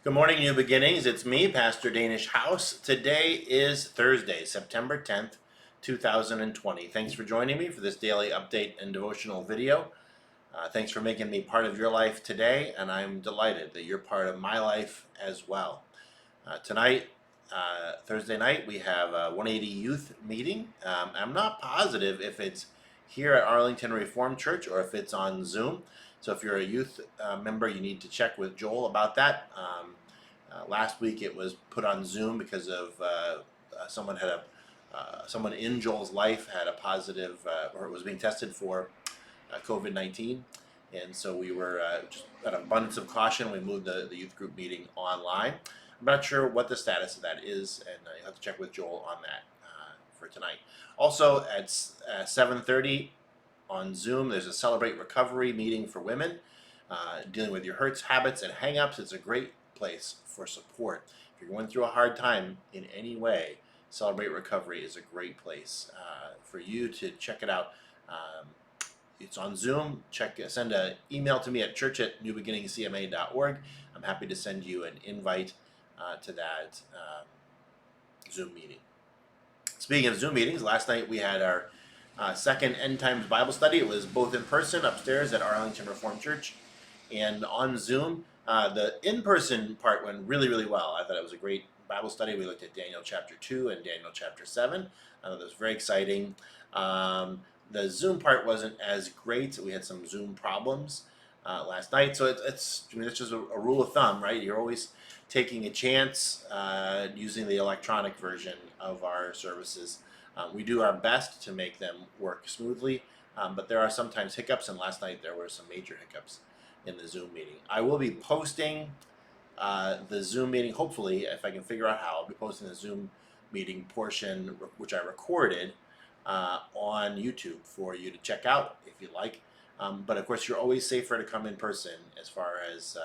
Good morning, New Beginnings. It's me, Pastor Danish House. Today is Thursday, September 10th, 2020. Thanks for joining me for this daily update and devotional video. Thanks for making me part of your life today, and I'm delighted that you're part of my life as well. Tonight, Thursday night, we have a 180 youth meeting. I'm not positive if it's here at Arlington Reformed Church or if it's on Zoom. So if you're a youth member, you need to check with Joel about that. Last week it was put on Zoom because of someone in Joel's life had a positive or was being tested for COVID-19, and so we were just out of abundance of caution, we moved the youth group meeting online. I'm not sure what the status of that is, and you'll have to check with Joel on that for tonight. Also at 7:30 on Zoom, there's a Celebrate Recovery meeting for women, dealing with your hurts, habits, and hang-ups. It's a great place for support. If you're going through a hard time in any way, Celebrate Recovery is a great place for you to check it out. It's on Zoom. Send an email to me at church@newbeginningscma.org. I'm happy to send you an invite to that Zoom meeting. Speaking of Zoom meetings, last night we had our second End Times Bible study. It was both in person upstairs at Arlington Reformed Church and on Zoom. The in-person part went really, really well. I thought it was a great Bible study. We looked at Daniel chapter 2 and Daniel chapter 7. I thought it was very exciting. The Zoom part wasn't as great. We had some Zoom problems last night. So it's just a rule of thumb, right? You're always taking a chance using the electronic version of our services. We do our best to make them work smoothly, but there are sometimes hiccups, and last night there were some major hiccups in the Zoom meeting. I will be posting the Zoom meeting, hopefully, if I can figure out how. I'll be posting the Zoom meeting portion, which I recorded, on YouTube for you to check out if you like. But of course, you're always safer to come in person as far as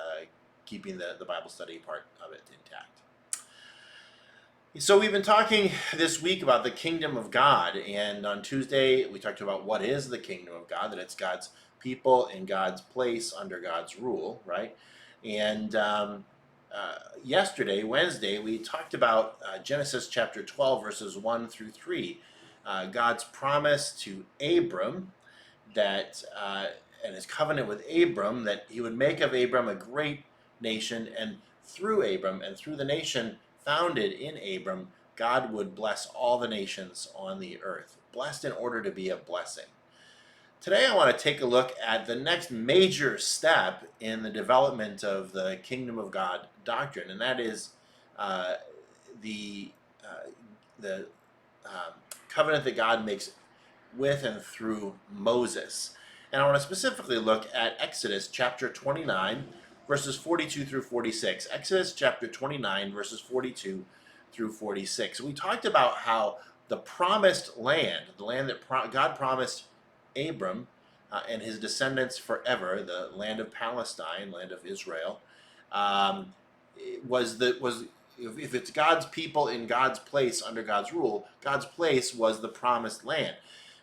keeping the Bible study part of it intact. So we've been talking this week about the kingdom of God, and on Tuesday we talked about what is the kingdom of God, that it's God's people in God's place under God's rule, right? And yesterday, Wednesday, we talked about Genesis chapter 12, verses 1 through 3, God's promise to Abram that and his covenant with Abram, that he would make of Abram a great nation, and through Abram and through the nation founded in Abram, God would bless all the nations on the earth, blessed in order to be a blessing. Today I want to take a look at the next major step in the development of the kingdom of God doctrine, and that is the covenant that God makes with and through Moses. And I want to specifically look at Exodus chapter 29, verses 42 through 46. Exodus chapter 29, verses 42 through 46. We talked about how the promised land, the land that God promised Abram and his descendants forever, the land of Palestine, land of Israel, if it's God's people in God's place under God's rule, God's place was the promised land.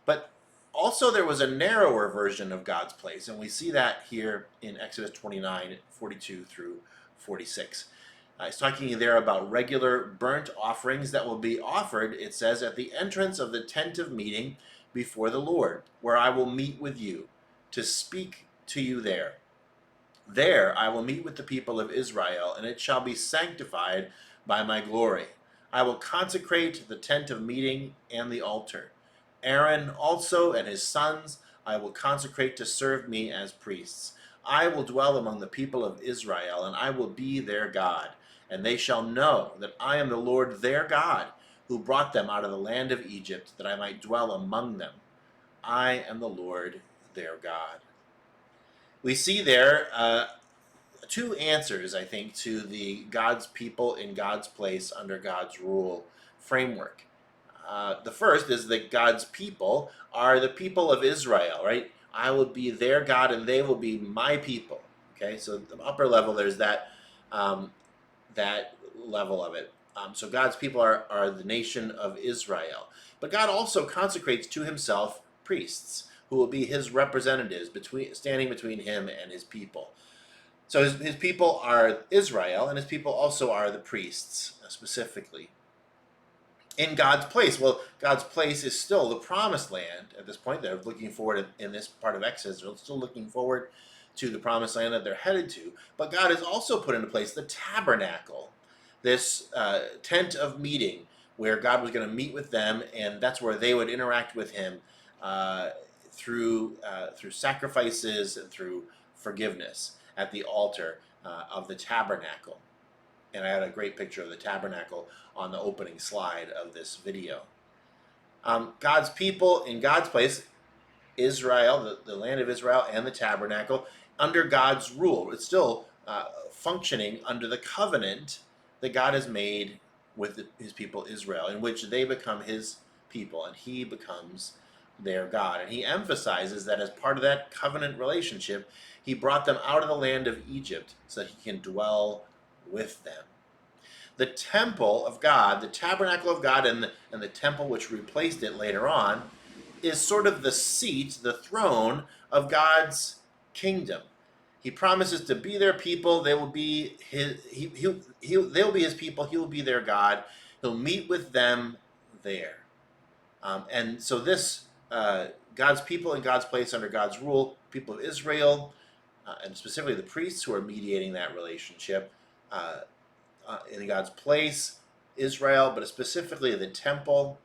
But also there was a narrower version of God's place, and we see that here in Exodus 29, 42 through 46. It's talking there about regular burnt offerings that will be offered, it says, at the entrance of the tent of meeting before the Lord, where I will meet with you to speak to you there. There I will meet with the people of Israel, and it shall be sanctified by my glory. I will consecrate the tent of meeting and the altar. Aaron also and his sons I will consecrate to serve me as priests. I will dwell among the people of Israel, and I will be their God. And they shall know that I am the Lord their God, who brought them out of the land of Egypt, that I might dwell among them. I am the Lord their God. We see there two answers, I think, to the God's people in God's place under God's rule framework. The first is that God's people are the people of Israel, right? I will be their God and they will be my people. Okay, so the upper level, there's that level of it. So God's people are the nation of Israel. But God also consecrates to himself priests who will be his representatives standing between him and his people. So his people are Israel, and his people also are the priests, specifically. In God's place, well, God's place is still the promised land at this point. They're looking forward in this part of Exodus. They're still looking forward to the promised land that they're headed to. But God has also put into place the tabernacle, this tent of meeting where God was going to meet with them, and that's where they would interact with Him uh, through sacrifices and through forgiveness at the altar of the tabernacle. And I had a great picture of the tabernacle on the opening slide of this video. God's people in God's place, Israel, the land of Israel, and the tabernacle, under God's rule. It's still functioning under the covenant that God has made with his people Israel, in which they become his people and he becomes their God. And he emphasizes that as part of that covenant relationship, he brought them out of the land of Egypt so that he can dwell with them. The temple of God, the tabernacle of God, and the temple which replaced it later on, is sort of the seat, the throne of God's kingdom. He promises to be their people. They will be his. They will be his people. He will be their God. He'll meet with them there. And so this God's people in God's place under God's rule, people of Israel, and specifically the priests who are mediating that relationship. In God's place, Israel, but specifically the temple,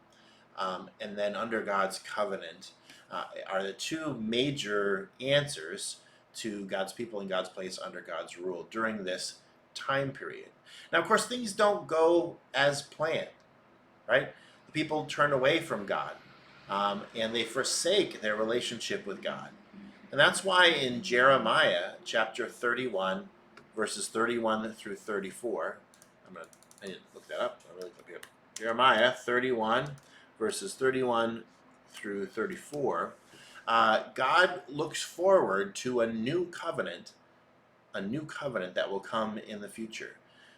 and then under God's covenant, are the two major answers to God's people in God's place under God's rule during this time period. Now, of course, things don't go as planned, right? The people turn away from God, and they forsake their relationship with God. And that's why in Jeremiah chapter 31, verses 31 through 34, I didn't look that up. I really looked it up. Jeremiah 31, verses 31 through 34. God looks forward to a new covenant that will come in the future.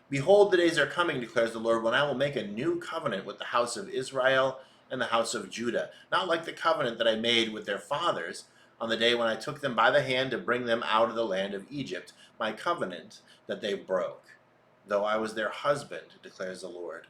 Behold, the days are coming, declares the Lord, when I will make a new covenant with the house of Israel and the house of Judah, not like the covenant that I made with their fathers on the day when I took them by the hand to bring them out of the land of Egypt, my covenant that they broke, though I was their husband, declares the Lord.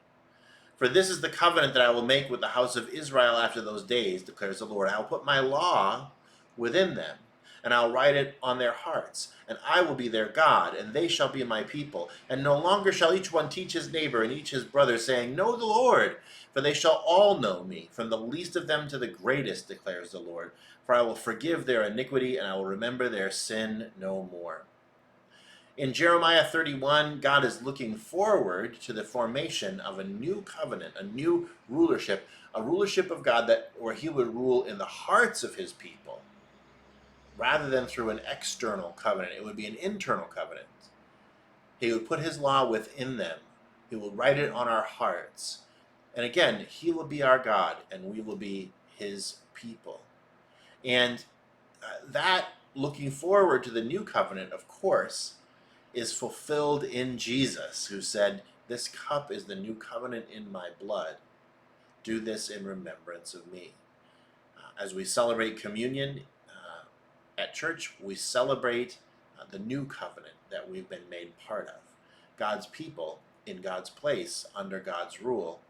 For this is the covenant that I will make with the house of Israel after those days, declares the Lord. I will put my law within them, and I'll write it on their hearts, and I will be their God, and they shall be my people. And no longer shall each one teach his neighbor and each his brother, saying, Know the Lord, for they shall all know me, from the least of them to the greatest, declares the Lord. For I will forgive their iniquity, and I will remember their sin no more. In Jeremiah 31, God is looking forward to the formation of a new covenant, a new rulership, a rulership of God where he would rule in the hearts of his people, rather than through an external covenant. It would be an internal covenant. He would put his law within them. He will write it on our hearts. And again, he will be our God, and we will be his people. And that looking forward to the new covenant, of course, is fulfilled in Jesus, who said, This cup is the new covenant in my blood. Do this in remembrance of me. As we celebrate communion at church, we celebrate the new covenant that we've been made part of. God's people in God's place under God's rule.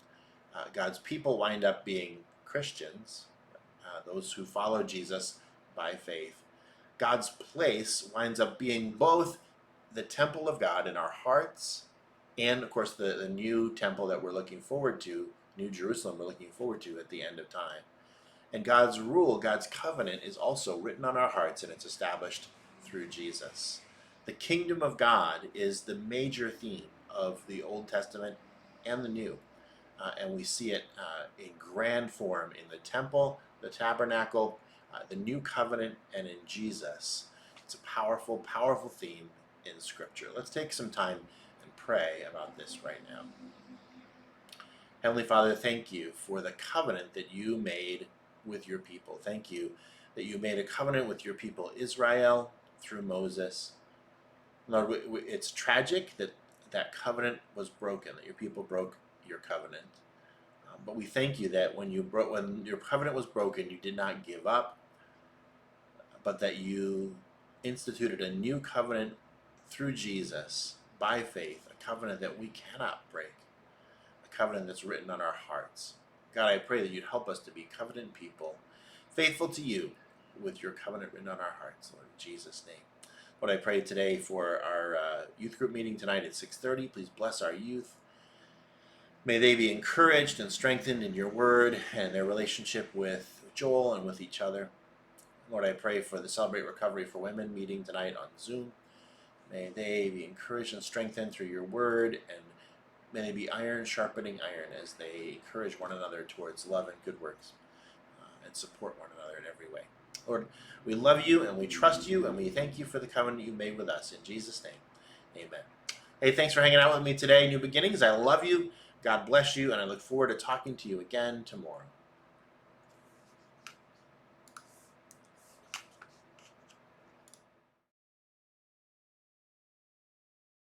God's people wind up being Christians, those who follow Jesus by faith. God's place winds up being both the temple of God in our hearts, and of course the new temple that we're looking forward to, New Jerusalem we're looking forward to at the end of time. And God's rule, God's covenant is also written on our hearts, and it's established through Jesus. The kingdom of God is the major theme of the Old Testament and the New. And we see it in grand form in the temple, the tabernacle, the new covenant, and in Jesus. It's a powerful, powerful theme in Scripture. Let's take some time and pray about this right now. Heavenly Father, thank you for the covenant that you made with your people. Thank you that you made a covenant with your people Israel through Moses. Lord, it's tragic that that covenant was broken, that your people broke your covenant. But we thank you that when your covenant was broken, you did not give up, but that you instituted a new covenant through Jesus, by faith, a covenant that we cannot break, a covenant that's written on our hearts. God, I pray that you'd help us to be covenant people, faithful to you, with your covenant written on our hearts, Lord, in Jesus' name. Lord, I pray today for our youth group meeting tonight at 6:30. Please bless our youth. May they be encouraged and strengthened in your word and their relationship with Joel and with each other. Lord, I pray for the Celebrate Recovery for Women meeting tonight on Zoom. May they be encouraged and strengthened through your word, and may they be iron sharpening iron as they encourage one another towards love and good works and support one another in every way. Lord, we love you and we trust you and we thank you for the covenant you made with us. In Jesus' name, amen. Hey, thanks for hanging out with me today, New Beginnings. I love you. God bless you, and I look forward to talking to you again tomorrow.